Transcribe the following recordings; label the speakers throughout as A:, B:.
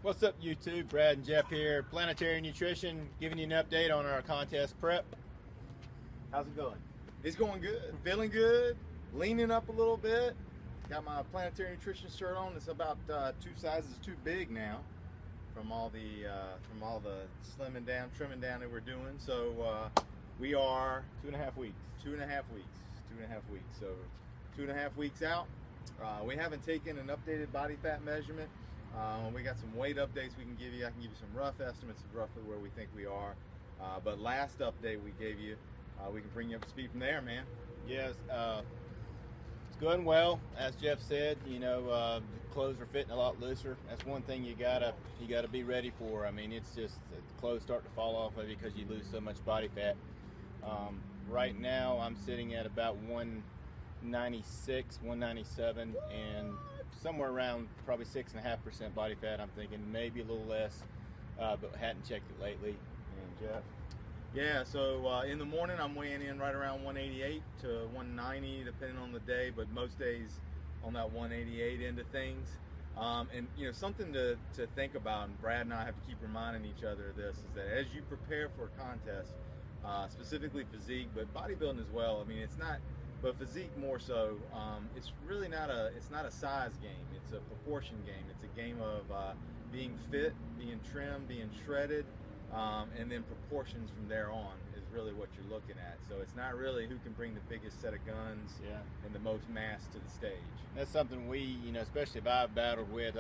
A: What's up, YouTube? Brad and Jeff here, Planetary Nutrition, giving you an update on our contest prep. How's it going?
B: It's going good, feeling good, leaning up a little bit. Got my Planetary Nutrition shirt on. It's about 2 sizes too big now from all the slimming down, trimming down that we're doing. So we are
A: 2.5 weeks.
B: 2.5 weeks. 2.5 weeks. So 2.5 weeks out. We haven't taken an updated body fat measurement. We got some weight updates we can give you. I can give you some rough estimates of roughly where we think we are. But last update we gave you, we can bring you up to speed from there, man.
A: Yes, it's going well. As Jeff said, the clothes are fitting a lot looser. That's one thing you gotta be ready for. I mean, it's just the clothes start to fall off of you because you lose so much body fat. Right now, I'm sitting at about 196, 197, and somewhere around probably 6.5% body fat. I'm thinking maybe a little less, but hadn't checked it lately. And Jeff?
B: Yeah, so in the morning I'm weighing in right around 188 to 190 depending on the day, but most days on that 188 end of things. And something to think about, and Brad and I have to keep reminding each other of this, is that as you prepare for a contest, specifically physique, but bodybuilding as well, I mean, it's not, but physique more so, it's really not a size game. It's a proportion game. It's a game of being fit, being trim, being shredded, and then proportions from there on is really what you're looking at. So it's not really who can bring the biggest set of guns and the most mass to the stage.
A: That's something we, especially if I've battled with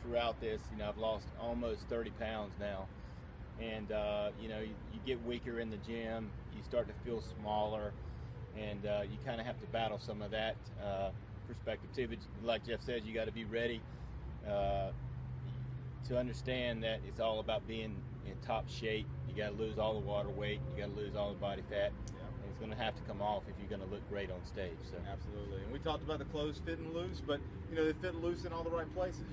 A: throughout this, I've lost almost 30 pounds now. And, you get weaker in the gym, you start to feel smaller, and you kind of have to battle some of that perspective too. But like Jeff says, you got to be ready to understand that it's all about being in top shape. You got to lose all the water weight, you got to lose all the body fat, and it's going to have to come off if you're going to look great on stage. So
B: absolutely. And we talked about the clothes fitting loose, but they fit loose in all the right places.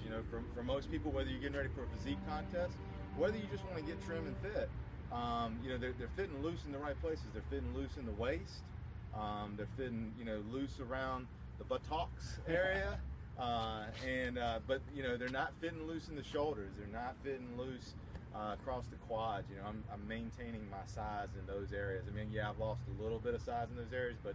B: For most people, whether you're getting ready for a physique contest, whether you just want to get trim and fit, they're fitting loose in the right places. They're fitting loose in the waist. They're fitting, loose around the buttocks area, but they're not fitting loose in the shoulders. They're not fitting loose across the quads. I'm maintaining my size in those areas. I mean, yeah, I've lost a little bit of size in those areas, but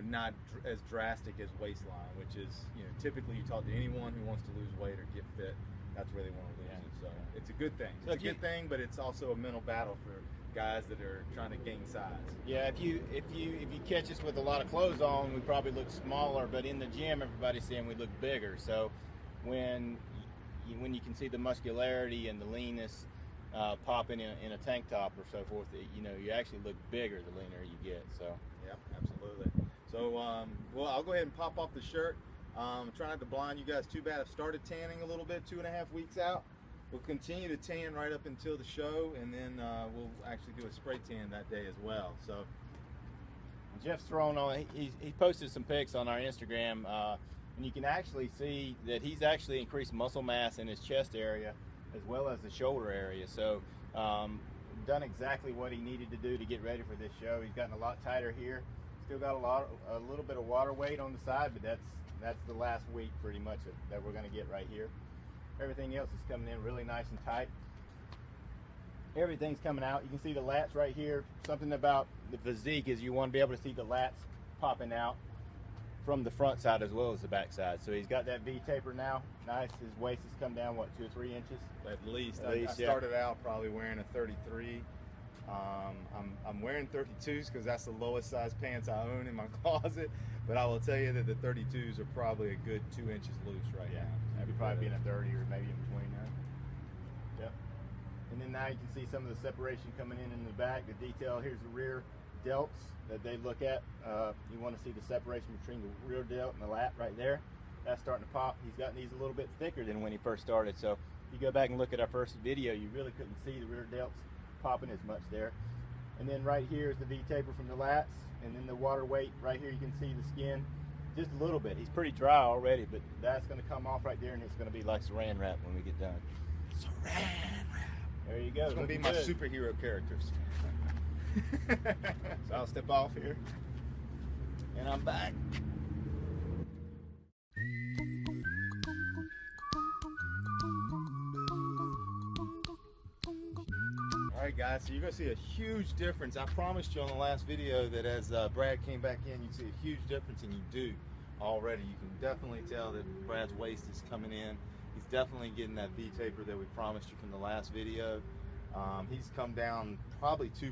B: not as drastic as waistline, which is, typically you talk to anyone who wants to lose weight or get fit, that's where they want to lose it. So it's a good thing. It's a good thing, but it's also a mental battle for guys that are trying to gain size.
A: Yeah, if you catch us with a lot of clothes on, we probably look smaller, but in the gym everybody's saying we look bigger. So when you can see the muscularity and the leanness popping in a tank top or so forth, you actually look bigger the leaner you get. So
B: yeah, absolutely. So well, I'll go ahead and pop off the shirt. I'm trying not to blind you guys too bad. I've started tanning a little bit, 2.5 weeks out. We'll continue to tan right up until the show, and then we'll actually do a spray tan that day as well. So
A: Jeff's thrown on. He posted some pics on our Instagram, and you can actually see that he's actually increased muscle mass in his chest area as well as the shoulder area. So done exactly what he needed to do to get ready for this show. He's gotten a lot tighter here. Still got a little bit of water weight on the side, but that's the last week pretty much that we're going to get right here. Everything else is coming in really nice and tight. Everything's coming out. You can see the lats right here. Something about the physique is you want to be able to see the lats popping out from the front side as well as the back side. So he's got that V taper now. Nice. His waist has come down, what, 2 or 3 inches?
B: At least. I started out probably wearing a 33. I'm wearing 32s because that's the lowest size pants I own in my closet. But I will tell you that the 32s are probably a good 2 inches loose right now.
A: That'd probably be in a 30 or maybe in between now. Yep. And then now you can see some of the separation coming in the back. The detail, here's the rear delts that they look at. You want to see the separation between the rear delt and the lat right there. That's starting to pop. He's gotten these a little bit thicker than when he first started. So if you go back and look at our first video, you really couldn't see the rear delts popping as much there. And then right here is the V taper from the lats, and then the water weight right here. You can see the skin just a little bit. He's pretty dry already, but that's going to come off right there, and it's going to be like saran wrap when we get done.
B: Saran wrap.
A: There you go.
B: It's going to be my superhero characters.
A: So I'll step off here, and I'm back.
B: right, guys, so you're going to see a huge difference. I promised you on the last video that as Brad came back in, you'd see a huge difference, and you do already. You can definitely tell that Brad's waist is coming in. He's definitely getting that V-taper that we promised you from the last video. He's come down probably 2%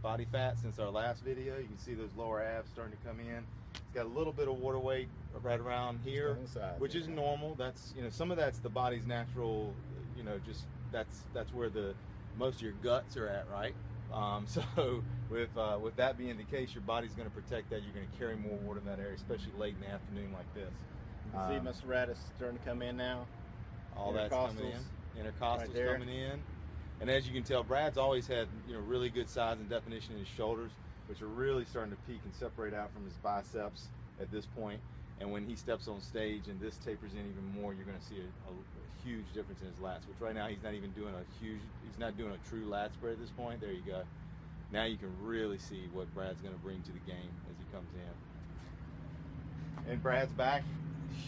B: body fat since our last video. You can see those lower abs starting to come in. He's got a little bit of water weight right around here, which is normal. That's, you know, some of that's the body's natural, you know, just that's where the most of your guts are at, right? So with that being the case, your body's going to protect that. You're going to carry more water in that area, especially late in the afternoon like this.
A: You can see my serratus starting to come in now.
B: All that's coming in. Intercostals coming in. And as you can tell, Brad's always had, you know, really good size and definition in his shoulders, which are really starting to peak and separate out from his biceps at this point. And when he steps on stage and this tapers in even more, you're going to see a huge difference in his lats, which right now he's not even doing he's not doing a true lat spread at this point. There you go. Now you can really see what Brad's going to bring to the game as he comes in. And Brad's back.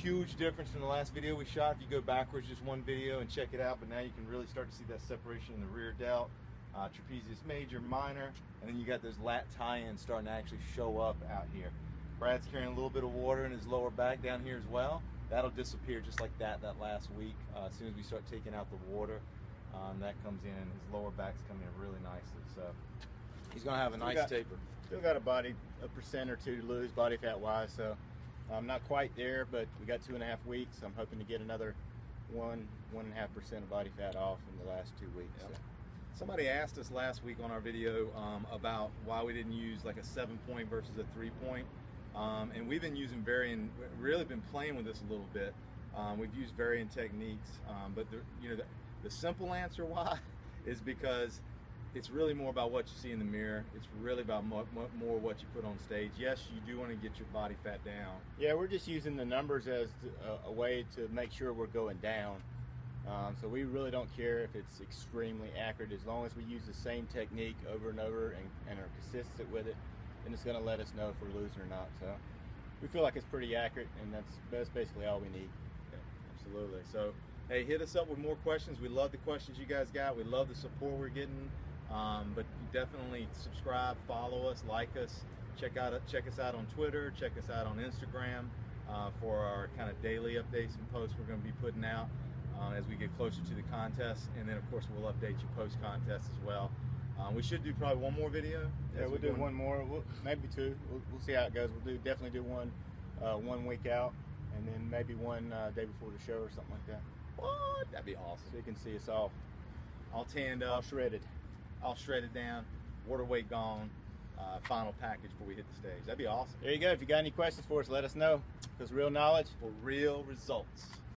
B: Huge difference from the last video we shot. If you go backwards just one video and check it out, but now you can really start to see that separation in the rear delt, trapezius major, minor, and then you got those lat tie-ins starting to actually show up out here. Brad's carrying a little bit of water in his lower back down here as well. That'll disappear just like that last week. As soon as we start taking out the water, that comes in. His lower back's coming in really nicely. So he's going to have a nice taper.
A: Still got a 1% or 2% to lose body fat wise. So I'm not quite there, but we got 2.5 weeks. I'm hoping to get another 1.5% of body fat off in the last 2 weeks.
B: Yep.
A: So.
B: Somebody asked us last week on our video about why we didn't use like a 7-point versus a 3-point. And we've been using really been playing with this a little bit. We've used varying techniques, but the simple answer why is because it's really more about what you see in the mirror. It's really about more what you put on stage. Yes, you do want to get your body fat down.
A: Yeah, we're just using the numbers as a way to make sure we're going down. So we really don't care if it's extremely accurate, as long as we use the same technique over and over and are consistent with it, and it's going to let us know if we're losing or not. So we feel like it's pretty accurate, and that's basically all we need.
B: Yeah, absolutely. So hey, hit us up with more questions. We love the questions you guys got. We love the support we're getting. But definitely subscribe, follow us, like us, check us out on Twitter, check us out on Instagram for our kind of daily updates and posts we're going to be putting out as we get closer to the contest, and then of course we'll update you post-contest as well. We should do probably one more video.
A: Yeah, we'll do one more, maybe two. We'll see how it goes. We'll definitely do one 1 week out, and then maybe one day before the show or something like that.
B: What? That'd be awesome.
A: So you can see us all
B: tanned up,
A: all shredded.
B: All shredded down, water weight gone, final package before we hit the stage. That'd be awesome.
A: There you go. If you got any questions for us, let us know. Because real knowledge
B: for real results.